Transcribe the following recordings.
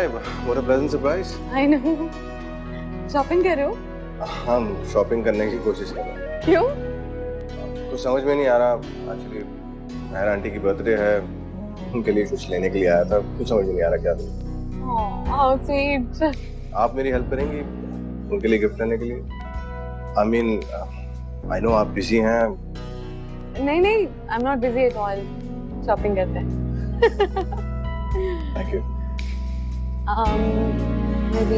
Hi, what a pleasant surprise. I know. Shopping कर रहे हो? हम शॉपिंग करने की कोशिश कर रहे हैं। क्यों? कुछ समझ में नहीं आ रहा। एक्चुअली मेहर आंटी की बर्थडे है, उनके लिए कुछ लेने के लिए आया था। कुछ समझ में नहीं आ रहा क्या लूं। How sweet. आप मेरी हेल्प करेंगी उनके लिए गिफ्ट लेने के लिए? आई मीन, आई नो आप बिजी हैं। नहीं नहीं, I am not busy at all. Shopping करते हैं। Thank you. मे बी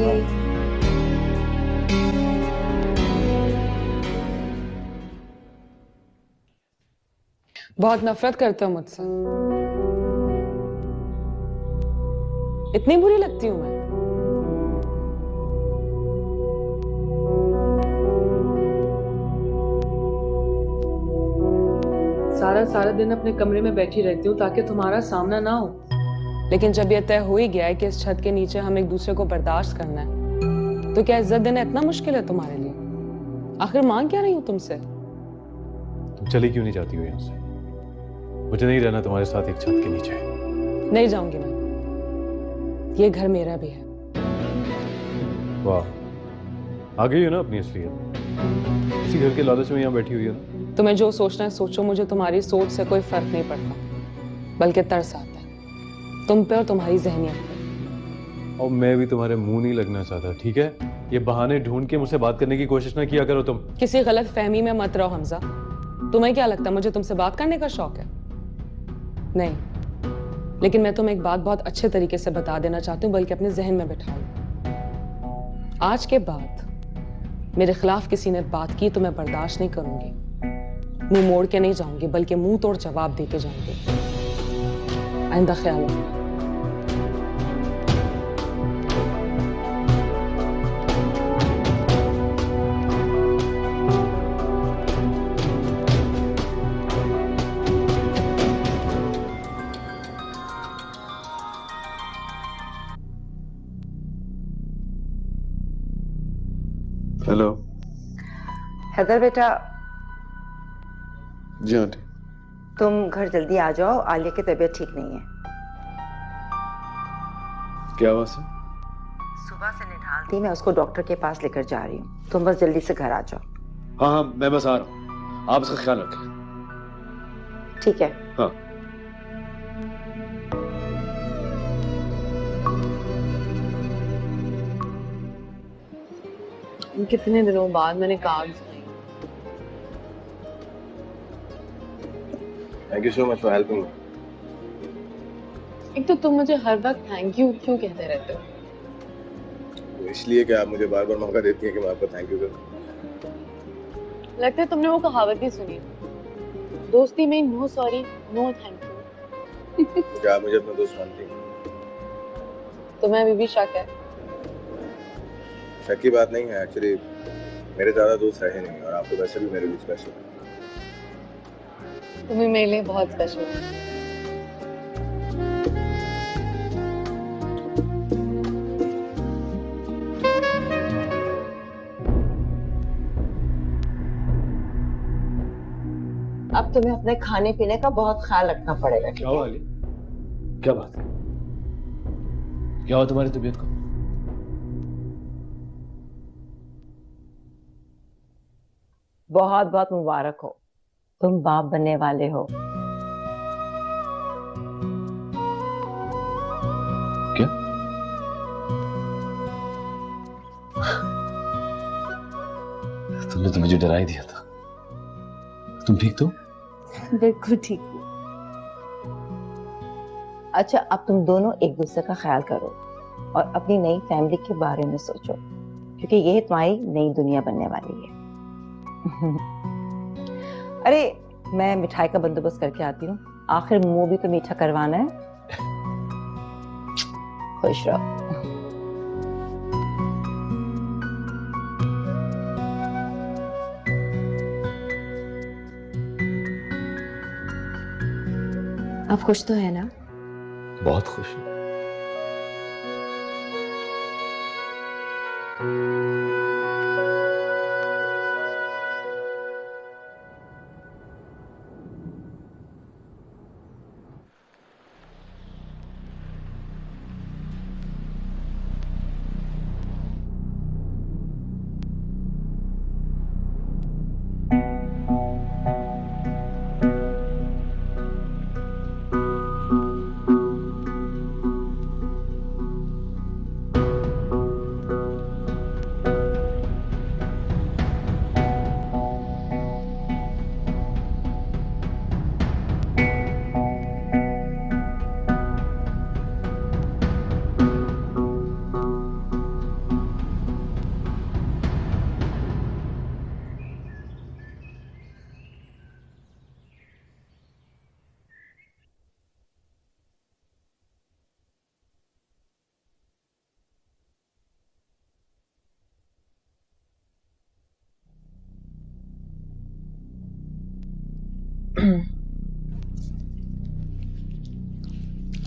बहुत नफरत करते हो मुझसे। इतनी बुरी लगती हूँ मैं? सारा सारा दिन अपने कमरे में बैठी रहती हूँ ताकि तुम्हारा सामना ना हो। लेकिन जब ये तय हो ही गया है कि इस छत के नीचे हम एक दूसरे को बर्दाश्त करना है, तो क्या इज्जत देना इतना मुश्किल है तुम्हारे लिए? आखिर मांग क्या रही हूँ तुमसे? तुम चली क्यों नहीं जाती हो यहाँ से? मुझे नहीं रहना तुम्हारे साथ एक छत के नीचे। नहीं जाऊंगी मैं। ये घर मेरा भी है। वाह, आ गई हो ना अपनी असलियत। इसी घर के लालच में यहाँ बैठी हुई है ना। तुम्हें जो सोचना है सोचो, मुझे तुम्हारी सोच से कोई फर्क नहीं पड़ता, बल्कि तरस आता है तुम पे और तुम्हारी जहनियत पे। और मैं भी तुम्हारे मुंह नहीं लगना चाहता, ठीक है? ये बहाने ढूंढ के मुझसे बात करने की कोशिश ना किया करो तुम। किसी गलत फहमी में मत रहो हमजा। तुम्हें क्या लगता है मुझे तुमसे बात करने का शौक है? नहीं, लेकिन मैं तुम्हें एक बात बहुत अच्छे तरीके से बता देना चाहती हूँ, बल्कि अपने जहन में बिठा लो। आज के बाद मेरे खिलाफ किसी ने बात की तो मैं बर्दाश्त नहीं करूंगी। मुंह मोड़ के नहीं जाऊंगी, बल्कि मुंह तोड़ जवाब दे के जाऊंगी। आइंदा ख्याल रखना। हेलो। हैदर बेटा, जी आंटी। तुम घर जल्दी आ जाओ, आलिया की तबीयत ठीक नहीं है। क्या हुआ सर? सुबह से निढाल थी, मैं उसको डॉक्टर के पास लेकर जा रही हूँ। तुम बस जल्दी से घर आ जाओ। हाँ हाँ, मैं बस आ रहा हूँ, आप इसका ख्याल रखें। ठीक है। हाँ। कितने दिनों बाद मैंने कार्ड सुनी। Thank you so much for helping. एक तो तुम मुझे हर वक्त थैंक यू क्यों कहते रहते हो? इसलिए कि आप मुझे बार बार मौका देती हैं कि मैं आपको थैंक यू करूं। लगता है तुमने वो कहावत ही सुनी, दोस्ती में no sorry no thank you. क्या आप मुझे अपना दोस्त मानती हैं? तुम्हें अभी भी शक है? शक की बात नहीं है, एक्चुअली मेरे ज्यादा दोस्त रहे नहीं और आप तो वैसे भी मेरे लिए स्पेशल है। तुम्हें मेरे लिए बहुत स्पेशल है। अब तुम्हें अपने खाने पीने का बहुत ख्याल रखना पड़ेगा। क्या हुआ अली? क्या बात है? क्या हुआ तुम्हारी तबीयत को? बहुत बहुत मुबारक हो, तुम बाप बनने वाले हो। क्या? तुमने तो मुझे डरा ही दिया था। तुम ठीक तो? बिल्कुल ठीक हूँ। अच्छा, अब तुम दोनों एक दूसरे का ख्याल करो और अपनी नई फैमिली के बारे में सोचो, क्योंकि ये तुम्हारी नई दुनिया बनने वाली है। अरे, मैं मिठाई का बंदोबस्त करके आती हूँ। आखिर मुंह भी तो मीठा करवाना है। खुश रहो। आप खुश तो है ना? बहुत खुश हूँ।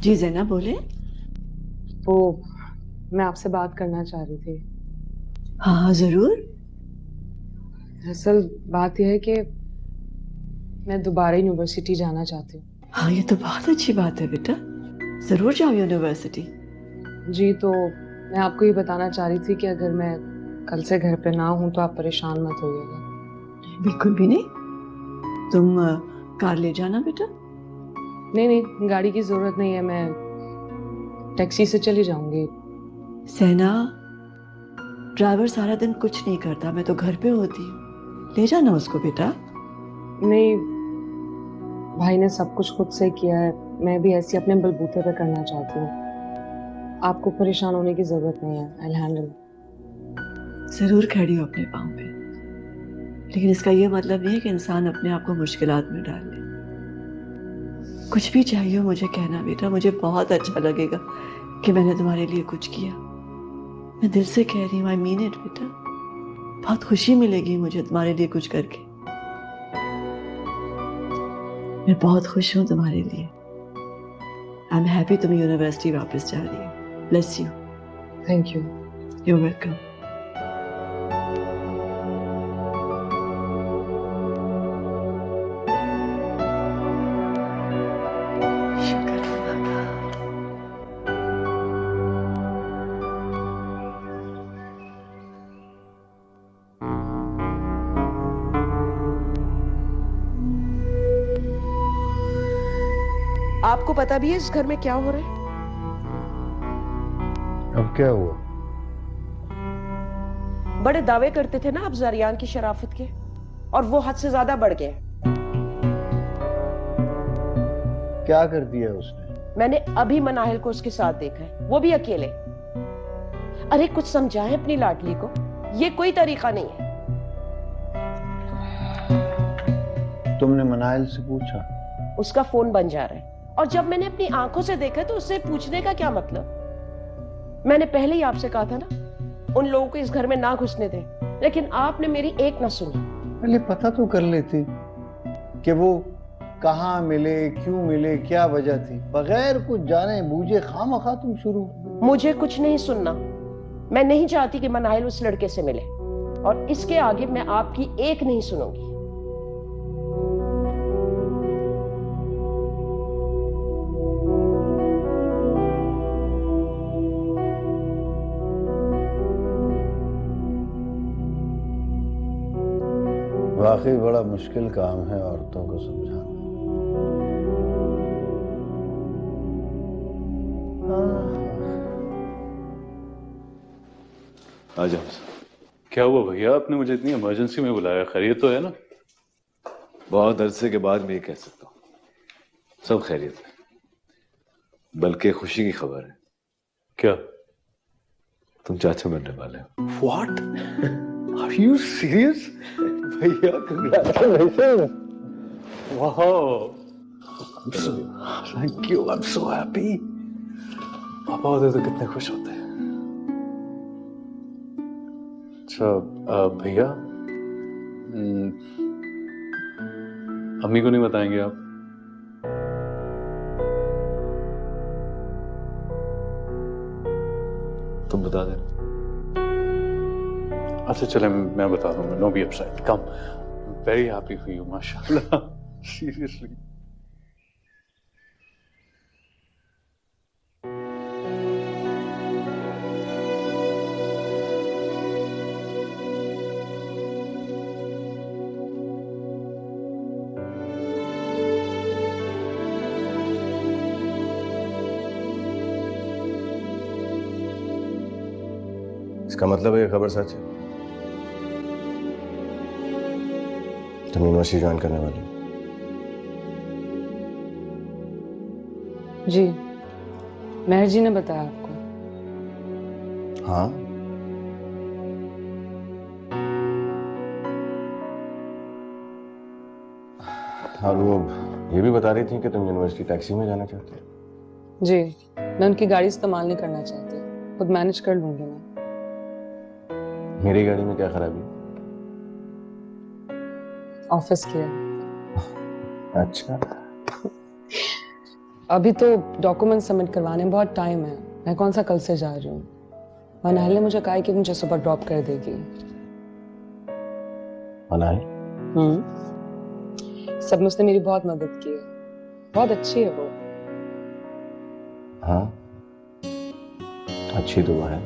जी जैना बोले। वो मैं आपसे बात करना चाह रही थी। हाँ हाँ जरूर। दरअसल बात यह है कि मैं दोबारा यूनिवर्सिटी जाना चाहती हूँ। हाँ ये तो बहुत अच्छी बात है बेटा, जरूर जाओ यूनिवर्सिटी। जी, तो मैं आपको ये बताना चाह रही थी कि अगर मैं कल से घर पे ना हूँ तो आप परेशान मत होइएगा। बिल्कुल भी नहीं। तुम कार ले जाना बेटा। नहीं नहीं, गाड़ी की जरूरत नहीं है, मैं टैक्सी से चली जाऊंगी। सहना, ड्राइवर सारा दिन कुछ नहीं करता, मैं तो घर पे होती हूँ, ले जाना उसको बेटा। नहीं, भाई ने सब कुछ खुद से किया है, मैं भी ऐसे अपने बलबूते पे करना चाहती हूँ। आपको परेशान होने की जरूरत नहीं है, आई हैंडल। जरूर खड़ी हो अपने पाँव पे, लेकिन इसका ये मतलब नहीं है कि इंसान अपने आप को मुश्किलात में डाल ले। कुछ भी चाहिए हो मुझे कहना बेटा, मुझे बहुत अच्छा लगेगा कि मैंने तुम्हारे लिए कुछ किया। मैं दिल से कह रही हूँ, आई मीन इट बेटा। बहुत खुशी मिलेगी मुझे तुम्हारे लिए कुछ करके। मैं बहुत खुश हूँ तुम्हारे लिए। आई एम हैप्पी तुम यूनिवर्सिटी वापस जा रही हो। Bless you. Thank you. You welcome. आपको पता भी है इस घर में क्या हो रहा है? अब क्या हुआ? बड़े दावे करते थे ना आप जरियान की शराफत के, और वो हद से ज्यादा बढ़ गए। क्या कर दिया उसने? मैंने अभी मनाहिल को उसके साथ देखा है, वो भी अकेले। अरे कुछ समझाएं अपनी लाडली को, ये कोई तरीका नहीं है। तुमने मनाइल से पूछा? उसका फोन बन जा रहा है, और जब मैंने अपनी आंखों से देखा तो उससे पूछने का क्या मतलब? मैंने पहले ही आपसे कहा था ना, उन लोगों को इस घर में ना घुसने दें, लेकिन आपने मेरी एक ना सुनी। पहले पता तो कर लेती कि वो कहाँ मिले, क्यों मिले, क्या वजह थी। बगैर कुछ जाने बूझे खामखा तुम शुरू। मुझे कुछ नहीं सुनना। मैं नहीं चाहती कि मनाहिल उस लड़के से मिले, और इसके आगे मैं आपकी एक नहीं सुनूंगी। वाकई बड़ा मुश्किल काम है औरतों को समझाना। आ जाओ। क्या हुआ भैया, आपने मुझे इतनी इमरजेंसी में बुलाया? खैरियत तो है ना? बहुत अरसे के बाद मैं ये कह सकता हूँ, सब खैरियत है। बल्कि खुशी की खबर है। क्या? तुम चाचा बनने वाले हो। What? Are you serious? भैया congratulations! Wow! Thank you. I'm so happy. पापा होते तो कितने खुश होते हैं। अच्छा भैया, अम्मी को नहीं बताएंगे आप? तुम बता देना। अच्छा चले, मैं बता दूंगा। No be upset. Come, very happy for you, माशाल्लाह। सीरियसली। इसका मतलब है ये खबर सच है? तुम यूनिवर्सिटी ज्वाइन करने वाली हो? जी, मेहर जी ने बताया आपको? हाँ। और वो ये भी बता रही थी कि तुम यूनिवर्सिटी टैक्सी में जाना चाहते हो? जी, मैं उनकी गाड़ी इस्तेमाल नहीं करना चाहती, खुद मैनेज कर लूंगी मैं। मेरी गाड़ी में क्या खराबी? ऑफिस की है। अच्छा। अभी तो डॉक्यूमेंट सबमिट करवाने में बहुत टाइम है। मैं कौन सा कल से जा रही हूँ। मनाल ने मुझे कहा है कि मुझे सुबह ड्रॉप कर देगी। मनाल? सब में उसने मेरी बहुत मदद की है, बहुत अच्छी है वो। हाँ, अच्छी दुआ है।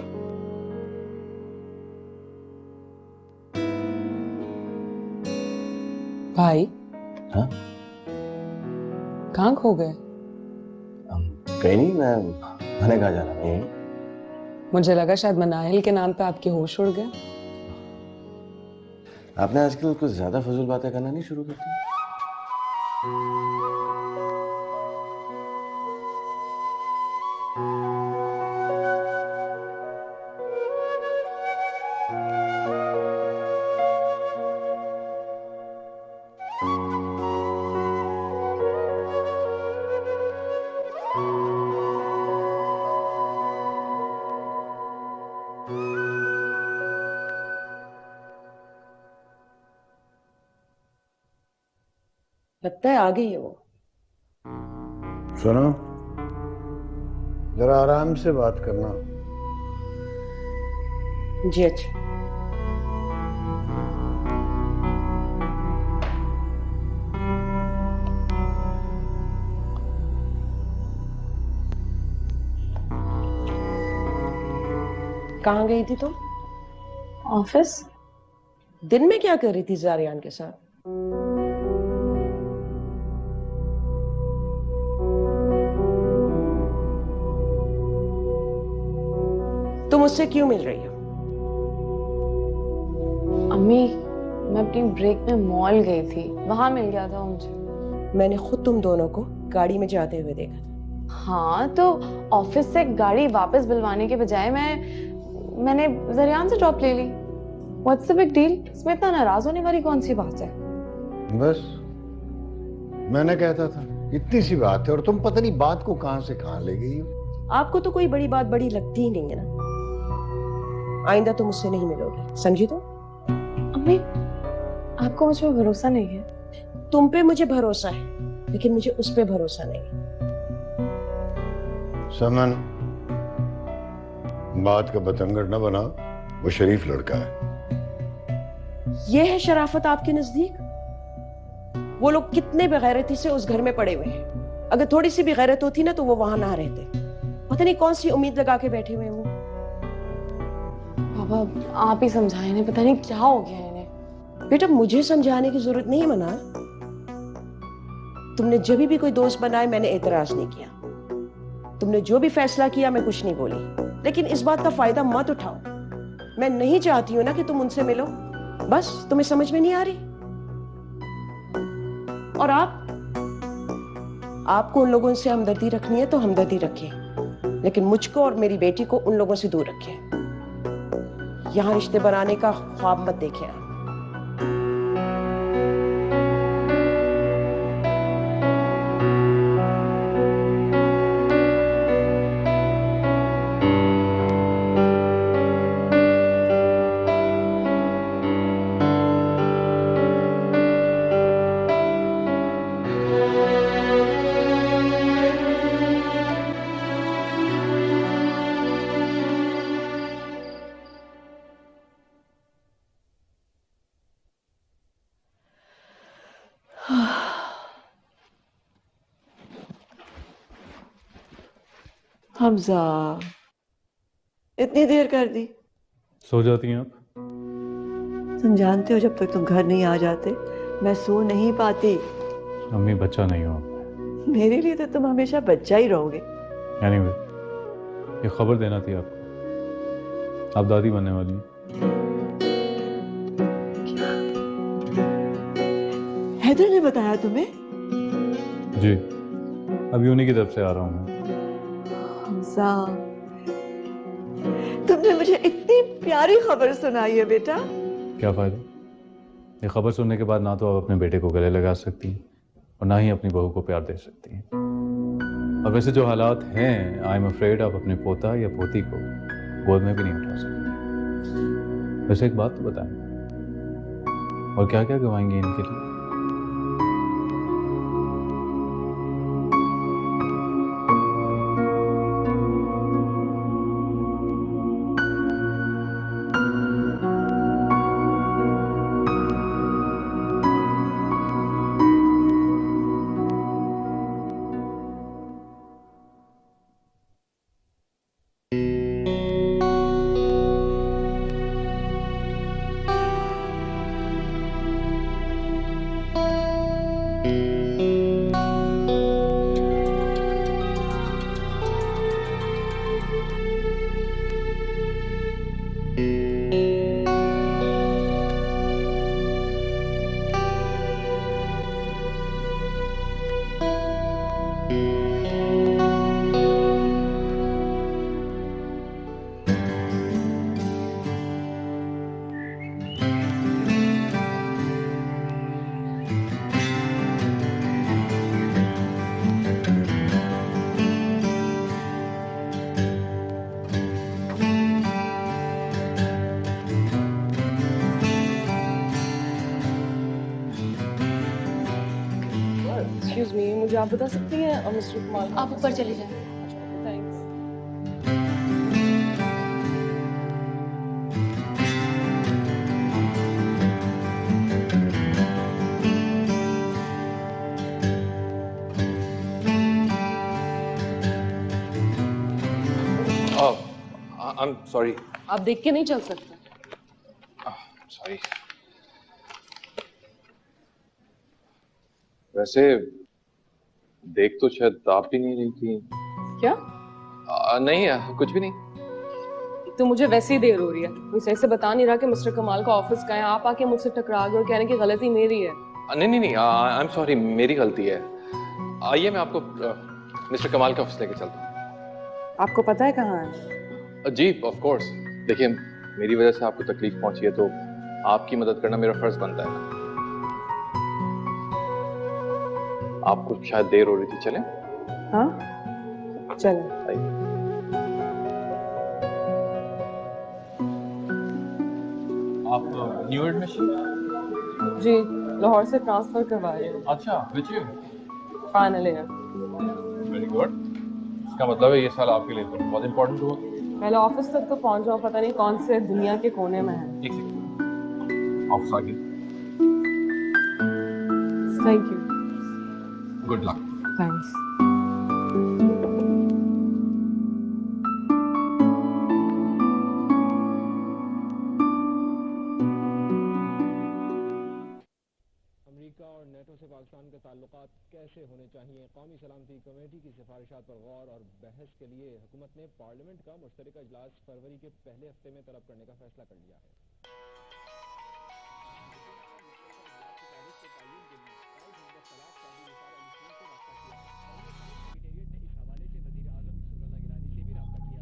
भाई? हाँ? कहाँ खो गए? कहीं नहीं, मैंने कहा जाना नहीं। मुझे लगा शायद मनाहिल के नाम पे आपके होश उड़ गए। आपने आजकल कुछ ज्यादा फजूल बातें करना नहीं शुरू कर दी? लगता है आ गई है वो। सुनो, जरा आराम से बात करना। जी अच्छा। कहाँ गई थी तुम? ऑफिस? दिन में क्या कर रही थी जारियान के साथ? तुम उससे क्यों मिल रही हो? अम्मी, मैं अपनी ब्रेक में मॉल गई थी, वहां मिल गया था मुझे। मैंने खुद तुम दोनों को गाड़ी में जाते हुए देखा था। हाँ, तो ऑफिस से गाड़ी वापस बुलवाने के बजाय मैंने जरियान से ड्रॉप ले ली। What's the big deal? इसमें इतना नाराज होने वाली कौन सी बात है? बस मैंने कहता था, इतनी सी बात है और तुम पता नहीं बात को कहां से कहां ले गई हो। आपको तो कोई बड़ी बात बड़ी लगती ही नहीं है ना। आइंदा तुम मुझसे नहीं मिलोगी, समझी तुम? अम्मी, आपको मुझ पर भरोसा नहीं है? तुम पे मुझे भरोसा है, लेकिन मुझे उस पे भरोसा नहीं है। समन, बात का बतंगड़ न बनाओ, वो शरीफ लड़का है। ये है शराफत आपके नजदीक? वो लोग कितने बेगैरती से उस घर में पड़े हुए हैं। अगर थोड़ी सी भी गैरत होती ना तो वो वहां ना रहते। पता नहीं कौन सी उम्मीद लगा के बैठे हुए हैं वो। बाबा, आप ही समझाए इन्हें, पता नहीं क्या हो गया इन्हें। बेटा, मुझे समझाने की जरूरत नहीं मना। तुमने जब भी कोई दोस्त बनाए मैंने एतराज नहीं किया। तुमने जो भी फैसला किया मैं कुछ नहीं बोली, लेकिन इस बात का फायदा मत उठाओ। मैं नहीं चाहती हूं ना कि तुम उनसे मिलो। बस तुम्हें समझ में नहीं आ रही? और आपको उन लोगों से हमदर्दी रखनी है तो हमदर्दी रखिए, लेकिन मुझको और मेरी बेटी को उन लोगों से दूर रखिए। यहां रिश्ते बनाने का ख्वाब मत देखें आप। हमजा, इतनी देर कर दी? सो जाती हैं आप? तुम जानते हो जब तक तुम घर नहीं आ जाते मैं सो नहीं पाती। अम्मी, बच्चा नहीं हो आप। मेरे लिए तो तुम हमेशा बच्चा ही रहोगे। एनीवे, ये खबर देना थी आपको, आप दादी बनने वाली हैं। हैदर ने बताया तुम्हें? जी, अभी उन्हीं की तरफ से आ रहा हूँ मैं। हमजा, तुमने मुझे इतनी प्यारी खबर सुनाई है बेटा। क्या फ़ायदा? ये खबर सुनने के बाद ना तो आप अपने बेटे को गले लगा सकती हैं और ना ही अपनी बहू को प्यार दे सकती हैं। और वैसे जो हालात हैं, आई एम अफ्रेड आप अपने पोता या पोती को गोद में भी नहीं उठा सकते। वैसे एक बात तो बताएं, और क्या क्या गवाएंगे इनके लिए? एक्सक्यूज मी, मुझे आप बता सकती हैं मिस्टर कुमार? आप ऊपर चले जाएं। थैंक्स। I am sorry. आप देख के नहीं चल सकते। सॉरी। वैसे देख तो शायद आप ही नहीं रही थी। क्या? नहीं कुछ भी नहीं। तो मुझे वैसे ही देर हो रही है, कोई सही से बता नहीं रहा कि मिस्टर कमाल का ऑफिस का है, आप आके मुझसे टकरा गए और कह रहे हैं कि गलती मेरी है। नहीं आई एम सॉरी, मेरी गलती है। आइए मैं आपको मिस्टर कमाल के ऑफिस लेके चलता हूँ। आपको पता है कहाँ है? जी ऑफ कोर्स। देखिए मेरी वजह से आपको तकलीफ पहुंची है तो आपकी मदद करना मेरा फर्ज बनता है ना। आपको शायद देर हो रही थी, चलें? हाँ चलो। आइए। आप न्यू एडमिशन? जी लाहौर से ट्रांसफर करवा रहे हैं। अच्छा, which year? Final year. Very good. इसका मतलब है ये साल आपके लिए तो बहुत इंपॉर्टेंट हुआ। पहले ऑफिस तक तो पहुंच जाओ, पता नहीं कौन से दुनिया के कोने में है। एक सेकंड, ऑफिस आ गया। Thank you. Good luck. Thanks. America और नेटो से पाकिस्तान के ताल्लुकात कैसे होने चाहिए, कौमी सलामती कमेटी की सिफारिशात पर गौर और बहस के लिए हुकूमत ने पार्लियामेंट का मुश्तरका इजलास फरवरी के पहले हफ्ते में तलब करने का फैसला कर लिया है।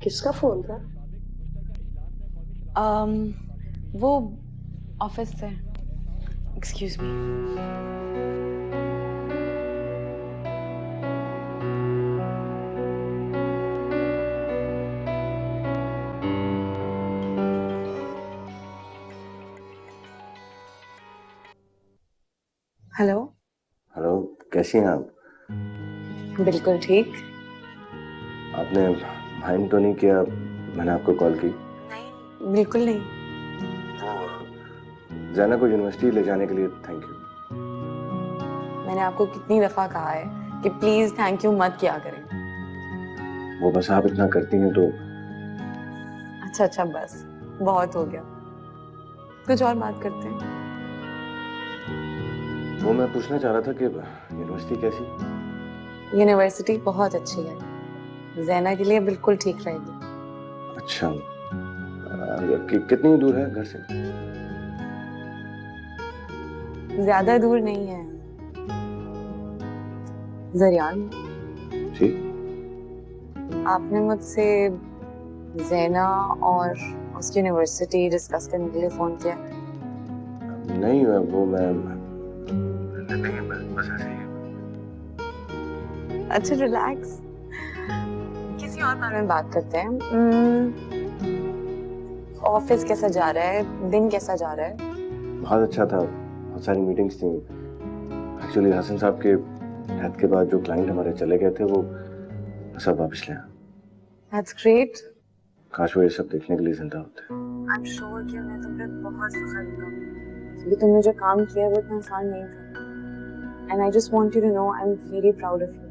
किसका फोन था? वो ऑफिस से। Excuse me. हेलो। हेलो, कैसी हैं आप? बिल्कुल ठीक। आपने माइंड तो नहीं किया मैंने आपको कॉल की? नहीं बिल्कुल नहीं। जाना को यूनिवर्सिटी ले जाने के लिए थैंक यू। मैंने आपको कितनी दफा कहा है कि प्लीज थैंक यू मत किया करें। वो बस आप इतना करती हैं तो। अच्छा अच्छा बस बहुत हो गया, कुछ और बात करते हैं। वो मैं पूछना चाह रहा था कि यूनिवर्सिटी कैसी? यूनिवर्सिटी बहुत अच्छी है, ज़ैना के लिए बिल्कुल ठीक रहेगी। अच्छा, कितनी दूर है घर से? ज्यादा दूर नहीं है, जरियान। ठीक। आपने मुझसे ज़ैना और उसकी यूनिवर्सिटी डिस्कस करने के लिए फोन किया? नहीं वो मैं नहीं बस ऐसे ही। अच्छा रिलैक्स, किसी और बारे में बात करते हैं। ऑफिस कैसा जा रहा है, दिन कैसा जा रहा है? बहुत अच्छा था, बहुत सारी मीटिंग्स थी। एक्चुअली हसन साहब के डेथ के बाद जो क्लाइंट हमारे चले गए थे वो सब वापस ले आए। That's great. काश वो ये सब देखने के लिए जिंदा होते। I'm sure कि उन्हें तुम पे बहुत फख्र होगा, क्योंकि तुमने जो काम किया वो इतना आसान नहीं था। And I just want you to know I'm very proud of you.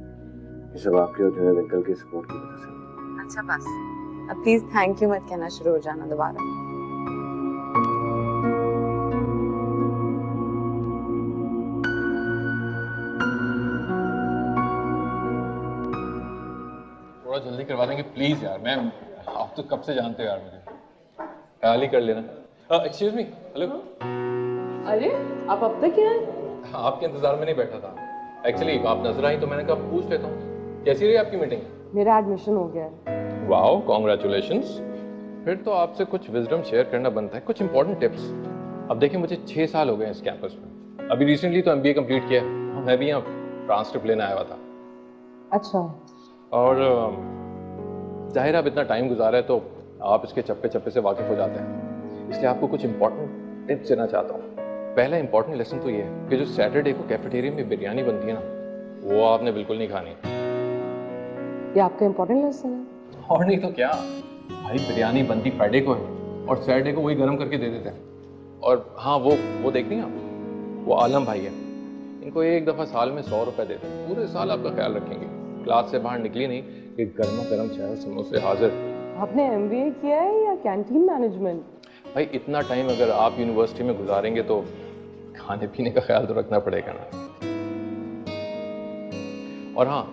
ये सब आपके और जुनैद अंकल की सपोर्ट की वजह से। अच्छा बस, अब प्लीज थैंक यू मत कहना शुरू हो जाना दोबारा। थोड़ा जल्दी करवा देंगे प्लीज यार। मैं आप तो कब से जानते हो यार, मुझे ख्याल ही कर लेना। Excuse me. हेलो। अरे आप अब तक यहाँ? आपके इंतजार में नहीं बैठा था। एक्चुअली आप नजर आई तो मैंने कहा पूछ लेता हूँ कैसी रही आपकी मीटिंग? मेरा एडमिशन हो गया है। Wow congratulations. फिर तो आपसे कुछ विजडम शेयर करना बनता है, कुछ इंपॉर्टेंट टिप्स। अब देखिए मुझे 6 साल हो गए इस कैंपस में, अभी रिसेंटली तो एमबीए कंप्लीट किया। मैं भी यहाँ ट्रांसक्रिप्ट लेने आया हुआ था। अच्छा। और जाहिर अब इतना टाइम गुजारा है तो आप इसके चप्पे चप्पे से वाकिफ हो जाते हैं, इसलिए आपको कुछ इंपॉर्टेंट टिप्स देना चाहता हूँ। पहला इंपॉर्टेंट लेसन तो ये है कि जो सैटरडे को कैफेटेरिया में बिरयानी बनती है ना, वो आपने बिल्कुल नहीं खानी। ये आपका इंपॉर्टेंट लेसन है। और नहीं तो क्या भाई, बिरयानी बनती फ्राइडे को है और सैटरडे को वही गर्म करके दे देते हैं। और हाँ, वो देखती हैं आप, वो आलम भाई है, इनको एक दफ़ा साल में 100 रुपए देते हैं, पूरे साल आपका ख्याल रखेंगे। क्लास से बाहर निकली नहीं कि गर्मा गर्म चाय समोसे हाजिर। आपने एमबीए किया है या कैंटीन मैनेजमेंट? भाई इतना टाइम अगर आप यूनिवर्सिटी में गुजारेंगे तो खाने पीने का ख्याल तो रखना पड़ेगा ना। और हाँ,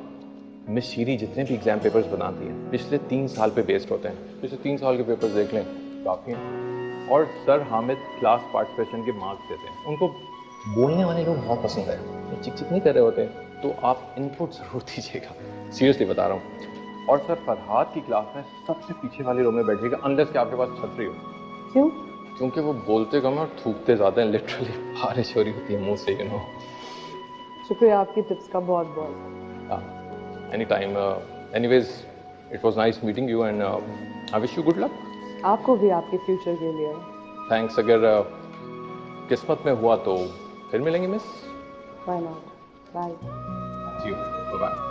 मिस शीरी जितने भी एग्जाम पेपर्स बनाती हैं पिछले 3 साल पे बेस्ड होते हैं। पिछले 3 साल के पेपर्स देख लें, काफ़ी हैं। और सर हामिद क्लास पार्टिसिपेशन के मार्क्स देते हैं। उनको बोलने वाले लोग बहुत पसंद है, वो चिक चिक नहीं कर रहे होते, तो आप इनपुट ज़रूर दीजिएगा, सीरियसली बता रहा हूँ। और सर फरहाद की क्लास में सबसे पीछे वाले रो में बैठिएगा, अनलेस कि आपके पास छतरी हो। क्यों? क्योंकि वो बोलते कम है और थूकते ज़्यादा हैं, लिटरली बारिश हो रही होती है मुंह से, यू नो। शुक्रिया आपकी टिप्स का बहुत बहुत। Any time. Anyways, it was nice meeting you and I wish you good luck. आपको भी आपके फ्यूचर के लिए। थैंक्स। अगर किस्मत में हुआ तो फिर मिलेंगे मिस। Bye not. बाय। जी बाय।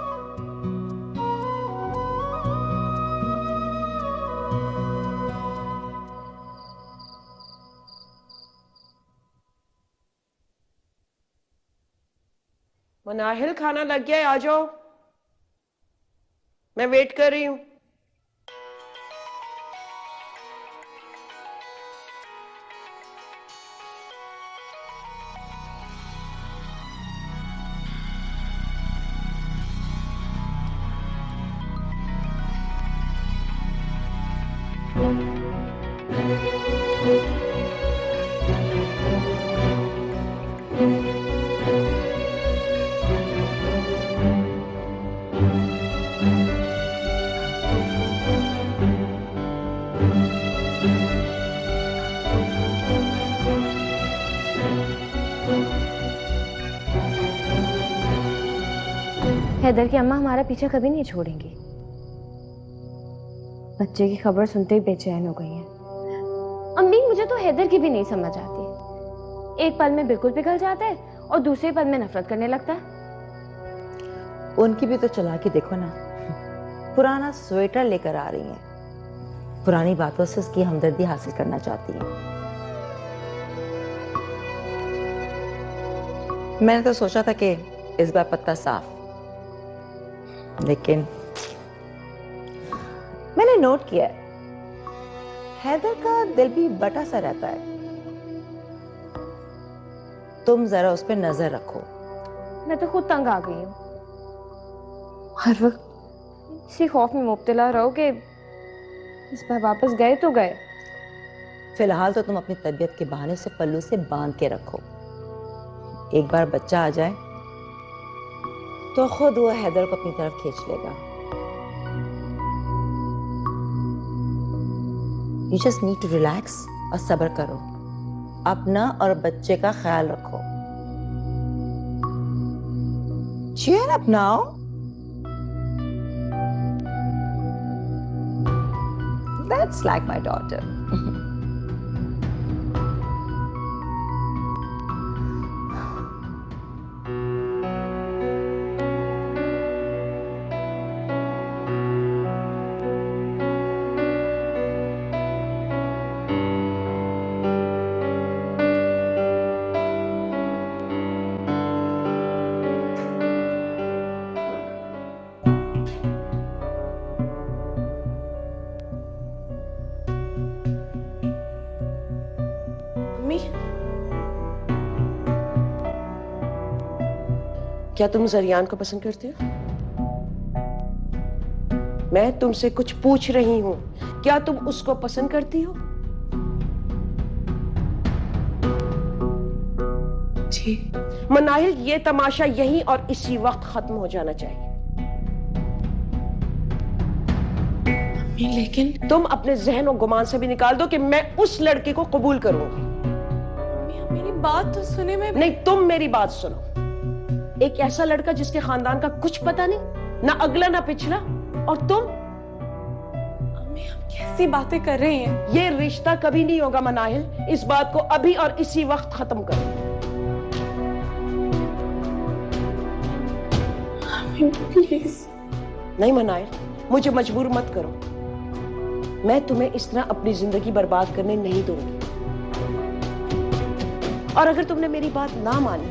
मनाहिल, खाना लग गया है, आ जाओ, मैं वेट कर रही हूँ। हैदर की अम्मा हमारा पीछा कभी नहीं छोड़ेंगी। बच्चे की खबर सुनते ही बेचैन हो गई हैं। अम्मी, मुझे तो हैदर की भी नहीं समझ आती। एक पल में बिल्कुल पिघल जाता है और दूसरे पल में नफरत करने लगता है। उनकी भी तो चालाकी देखो ना, पुराना स्वेटर लेकर आ रही हैं, पुरानी बातों से उसकी हमदर्दी हासिल करना चाहती है। मैंने तो सोचा था कि इस बार पत्ता साफ, लेकिन मैंने नोट किया हैदर का दिल भी बटा सा रहता है। तुम जरा उस पर नजर रखो। मैं तो खुद तंग आ गई हूँ। हर वक्त इसी खौफ में मुब्तला रहो कि इस बार वापस गए तो गए। फिलहाल तो तुम अपनी तबीयत के बहाने से पल्लू से बांध के रखो। एक बार बच्चा आ जाए तो खुद वो हैदर को अपनी तरफ खींच लेगा। You just need to relax और सब्र करो। अपना और बच्चे का ख्याल रखो। Cheer up now. That's like my daughter. क्या तुम जरियान को पसंद करते हो? मैं तुमसे कुछ पूछ रही हूं, क्या तुम उसको पसंद करती हो? जी। मनाहिल, ये तमाशा यहीं और इसी वक्त खत्म हो जाना चाहिए। लेकिन तुम अपने जहन और गुमान से भी निकाल दो कि मैं उस लड़के को कबूल करूंगी। मेरी बात तो सुने। में नहीं, तुम मेरी बात सुनो। एक ऐसा लड़का जिसके खानदान का कुछ पता नहीं, ना अगला ना पिछला, और तुम। अम्मी, आप कैसी बातें कर रही हैं? ये रिश्ता कभी नहीं होगा मनाहिल। इस बात को अभी और इसी वक्त खत्म करो। प्लीज। नहीं मनाए, मुझे मजबूर मत करो। मैं तुम्हें इस तरह अपनी जिंदगी बर्बाद करने नहीं दूंगी। और अगर तुमने मेरी बात ना मानी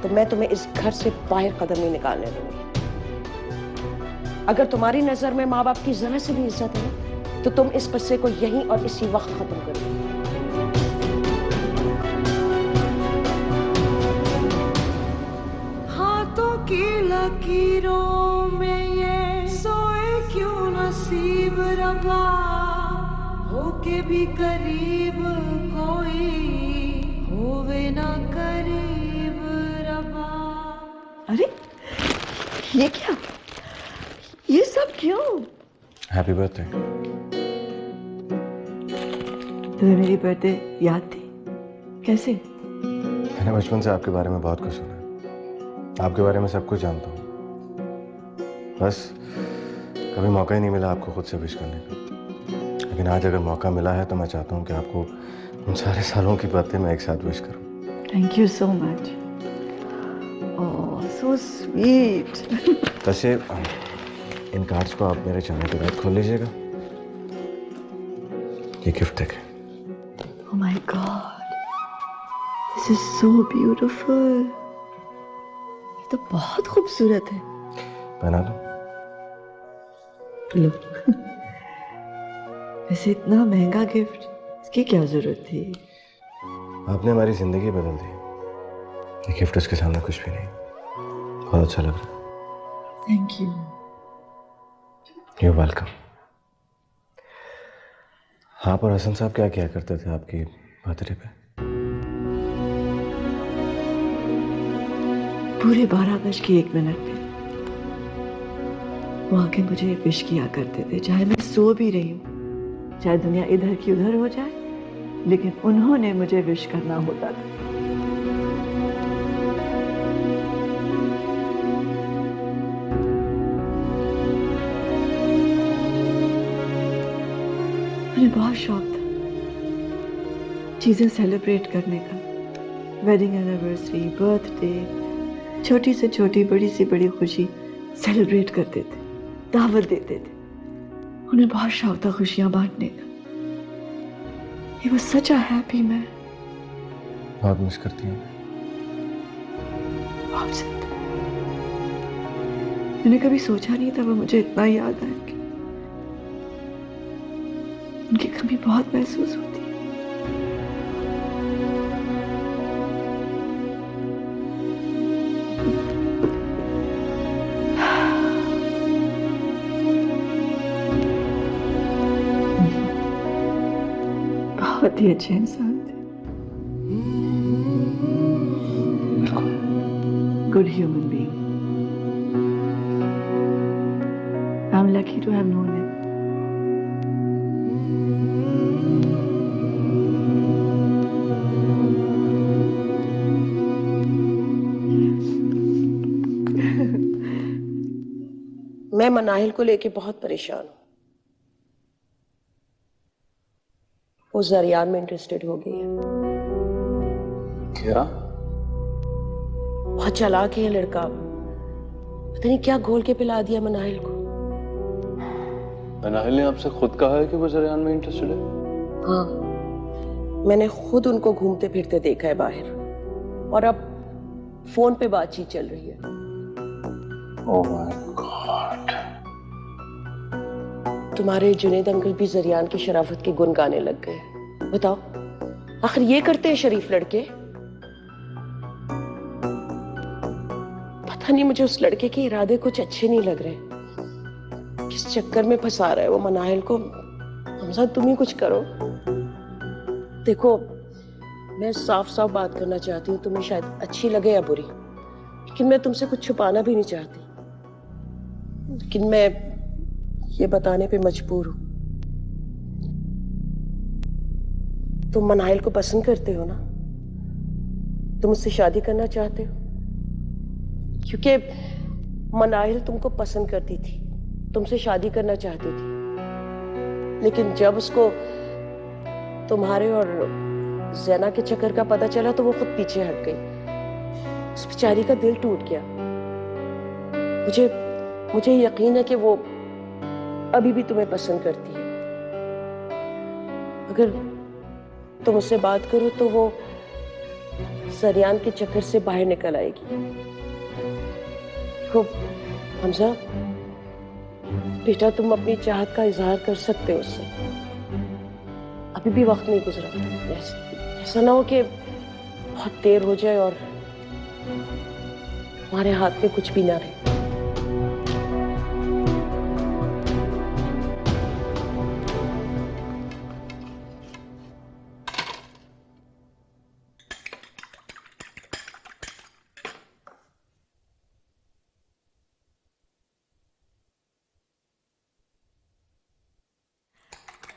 तो मैं तुम्हें इस घर से बाहर कदम नहीं निकालने दूंगी। अगर तुम्हारी नजर में माँ बाप की जरा से भी इज्जत है तो तुम इस बच्चे को यहीं और इसी वक्त खत्म करो। हाथों की लकीरों में ये सोए क्यों नसीब रबा, होके भी करीब कोई होवे ना करीब रबा। अरे ये क्या, ये सब क्यों? Happy birthday. तुम्हें मेरी बर्थडे याद थी? कैसे? मैंने बचपन से आपके बारे में बहुत कुछ सुना है, आपके बारे में सब कुछ जानता हूँ। बस कभी मौका ही नहीं मिला आपको खुद से विश करने का। लेकिन आज अगर मौका मिला है तो मैं चाहता हूँ कि आपको उन सारे सालों की बातें मैं एक साथ विश करूँ। Thank you so much. Oh so sweet. वैसे इन कार्ड्स को आप मेरे जाने के बाद खोल लीजिएगा। ये गिफ्ट है। Oh my God, this is so beautiful. ये तो बहुत खूबसूरत है। पहना लो। लो। वैसे इतना महंगा गिफ्ट, इसकी क्या जरूरत थी? आपने हमारी जिंदगी बदल दी। ये गिफ्ट उसके सामने कुछ भी नहीं। बहुत अच्छा लग रहा है। Thank you. You're welcome। आप और हसन साहब क्या किया करते थे आपकी बर्थडे पे? पूरे 12:01 पे वो आके मुझे विश किया करते थे, चाहे मैं सो भी रही हूँ, चाहे दुनिया इधर की उधर हो जाए, लेकिन उन्होंने मुझे विश करना होता था। मुझे बहुत शौक था चीजें सेलिब्रेट करने का। वेडिंग एनिवर्सरी, बर्थडे, छोटी से छोटी बड़ी से बड़ी खुशी सेलिब्रेट करते थे, दावत देते थे। उन्हें बहुत शौक था खुशियां बांटने का। He was such a happy man। बहुत मिस करती हैं। बहुत ज्यादा। मैंने कभी सोचा नहीं था वो मुझे इतना याद आएंगे। उनकी कमी बहुत महसूस होती है। बहुत ही अच्छे इंसान थे। Good human being। I'm lucky to have known him। मैं मनाहिल को लेके बहुत परेशान हूँ। वो जरियान में इंटरेस्टेड हो गई है। क्या? बहुत चालाक है ये लड़का। पता नहीं क्या घोल के पिला दिया मनाहिल को। मनाहिल ने आपसे खुद कहा है कि वो जरियान में इंटरेस्टेड है? हाँ, मैंने खुद उनको घूमते फिरते देखा है बाहर, और अब फोन पे बातचीत चल रही है। Oh my God. तुम्हारे जुनैद अंकल भी जरियान की शराफत के गुण गाने लग गए। बताओ, आखिर ये करते हैं शरीफ लड़के? पता नहीं, मुझे उस लड़के के इरादे कुछ अच्छे नहीं लग रहे। किस चक्कर में फंसा रहा है वो मनाहिल को। हमजा तुम ही कुछ करो। देखो, मैं साफ साफ बात करना चाहती हूँ, तुम्हें शायद अच्छी लगे या बुरी, लेकिन मैं तुमसे कुछ छुपाना भी नहीं चाहती। लेकिन मैं ये बताने पे मजबूर हूं। तुम मनाहिल को पसंद करते हो ना? तुम उससे शादी करना चाहते हो? क्योंकि मनाहिल तुमको पसंद करती थी, तुमसे शादी करना चाहती थी, लेकिन जब उसको तुम्हारे और ज़ैना के चक्कर का पता चला तो वो खुद पीछे हट गई। उस बेचारी का दिल टूट गया। मुझे मुझे यकीन है कि वो अभी भी तुम्हें पसंद करती है। अगर तुम उससे बात करो तो वो जरियान के चक्कर से बाहर निकल आएगी। देखो हमजा, बेटा तुम अपनी चाहत का इजहार कर सकते हो उससे, अभी भी वक्त नहीं गुजरा। ऐसा ना हो कि बहुत देर हो जाए और हमारे हाथ में कुछ भी ना रहे।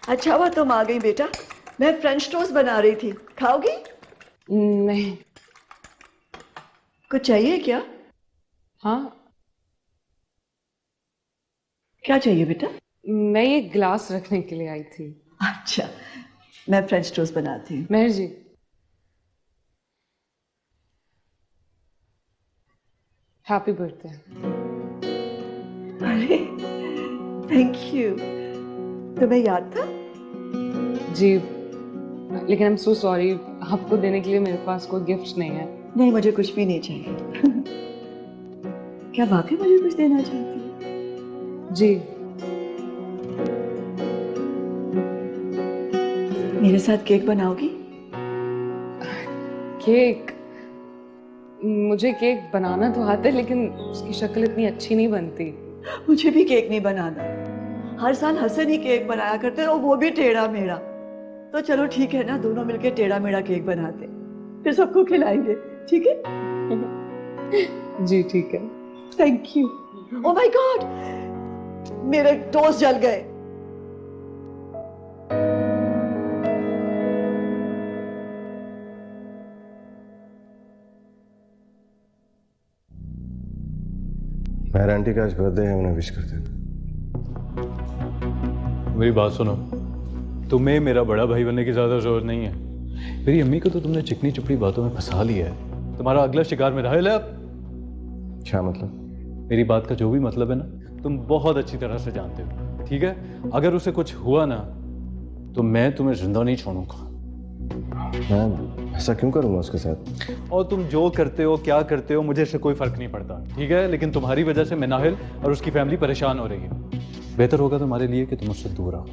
अच्छा हुआ तुम आ गई बेटा, मैं फ्रेंच टोस्ट बना रही थी, खाओगी? नहीं। कुछ चाहिए क्या? हाँ, क्या चाहिए बेटा? मैं ये ग्लास रखने के लिए आई थी। अच्छा, मैं फ्रेंच टोस्ट बनाती हूँ। मेहर जी, हैप्पी बर्थडे। अरे थैंक यू, तुम्हें याद था? जी, लेकिन आई एम सो सॉरी, आपको देने के लिए मेरे पास कोई गिफ्ट नहीं है। नहीं, मुझे कुछ भी नहीं चाहिए। क्या वाकई मुझे कुछ देना चाहती है? जी। मेरे साथ केक बनाओगी? केक? मुझे केक बनाना तो आता है, लेकिन उसकी शक्ल इतनी अच्छी नहीं बनती। मुझे भी केक नहीं बनाना, हर साल हसन ही केक बनाया करते और वो भी टेढ़ा मेढ़ा। तो चलो ठीक है ना, दोनों मिलके टेढ़ा मेढ़ा केक बनाते, फिर सबको खिलाएंगे, ठीक है? जी ठीक है। Thank you. Oh my God, मेरे टोस्ट जल गए। मेहर आंटी का आज बर्थडे है, उन्हें विश करते हैं। मेरी बात सुनो, तुम्हें मेरा बड़ा भाई बनने की ज्यादा जरूरत नहीं है। मेरी अम्मी को तो तुमने चिकनी चुपड़ी बातों में फंसा लिया है। तुम्हारा अगला शिकार में राहिल है अब। क्या मतलब? मेरी बात का जो भी मतलब है ना, तुम बहुत अच्छी तरह से जानते हो, ठीक है? अगर उसे कुछ हुआ ना तो मैं तुम्हें जिंदा नहीं छोड़ूंगा। मैं ऐसा क्यों करूंगा उसके साथ? और तुम जो करते हो, क्या करते हो, मुझे इससे कोई फर्क नहीं पड़ता, ठीक है? लेकिन तुम्हारी वजह से मैं नाहिल और उसकी फैमिली परेशान हो रही है। बेहतर होगा तुम्हारे लिए कि तुम उससे दूर रहो।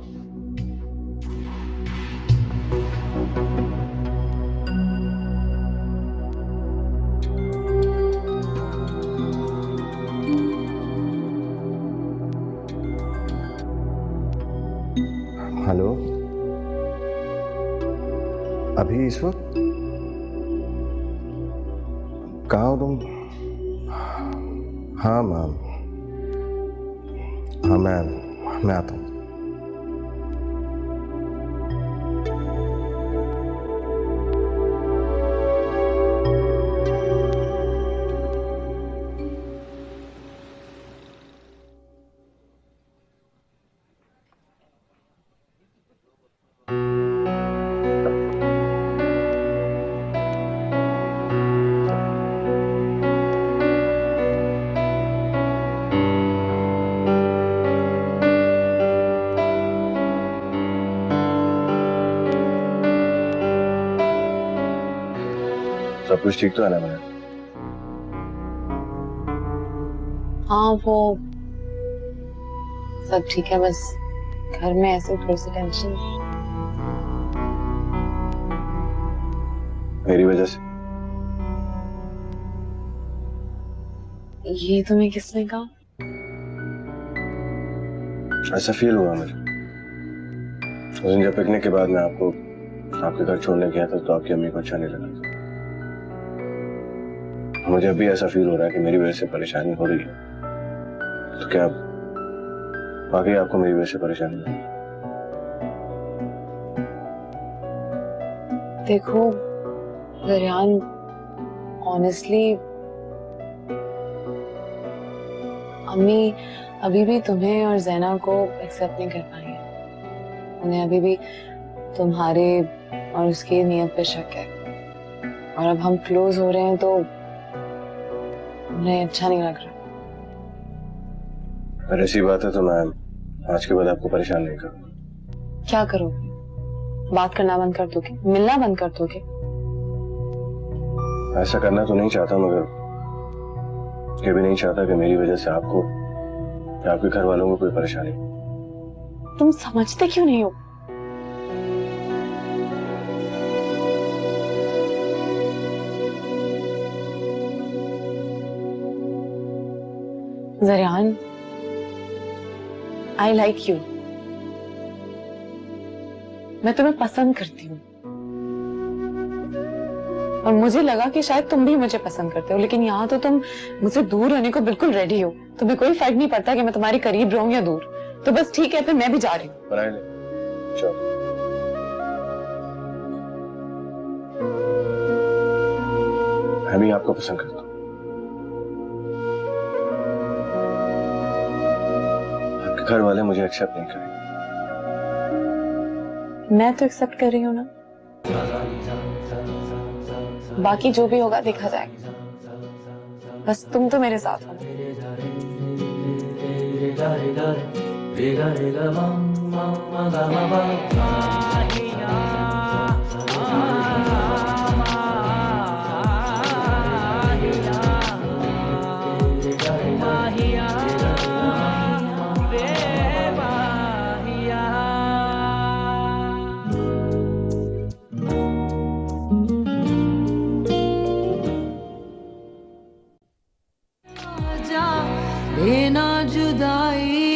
हेलो, अभी इस वक्त कहाँ हो तुम? हाँ मैम, हाँ मैं आता हूँ। सब कुछ ठीक तो है ना मैम? हाँ वो सब ठीक है, बस घर में ऐसे थोड़ी सी टेंशन। मेरी वजह से? ये तुम्हें किसने कहा? ऐसा फील हुआ मुझे उस दिन जब पिकनिक के बाद मैं आपको आपके घर छोड़ने गया था, तो आपकी अम्मी को अच्छा नहीं लगा। मुझे अभी ऐसा फील हो रहा है कि मेरी वजह से परेशानी हो रही है। तो क्या वाकई आपको मेरी वजह से परेशानी है? देखो दरियान, ऑनेस्टली अम्मी अभी भी तुम्हें और जैना को एक्सेप्ट नहीं कर पाई है। उन्हें अभी भी तुम्हारे और उसकी नीयत पे शक है, और अब हम क्लोज हो रहे हैं तो उन्हें अच्छा नहीं लग रहा। अगर ऐसी बात है तो मैं आज के बाद आपको परेशान नहीं करूँ। क्या करोगे? बात करना बंद कर दोगे? मिलना बंद कर दोगे? ऐसा करना तो नहीं चाहता, मगर ये भी नहीं चाहता कि मेरी वजह से आपको या आपके घर वालों को कोई परेशानी। तुम समझते क्यों नहीं हो? ज़रियान, आई लाइक यू। मैं तुम्हें पसंद करती हूँ और मुझे लगा कि शायद तुम भी मुझे पसंद करते हो, लेकिन यहाँ तो तुम मुझसे दूर रहने को बिल्कुल रेडी हो। तुम्हें कोई फर्क नहीं पड़ता कि मैं तुम्हारे करीब रहूं या दूर। तो बस ठीक है, फिर मैं भी जा रही हूँ। बनाए ले, चलो। मैं भी आपको पसंद करता हूँ। आपके घर वाले मुझे एक्सेप्ट नहीं करेंगे। मैं तो एक्सेप्ट कर रही हूँ ना। बाकी जो भी होगा देखा जाएगा, बस तुम तो मेरे साथ हो।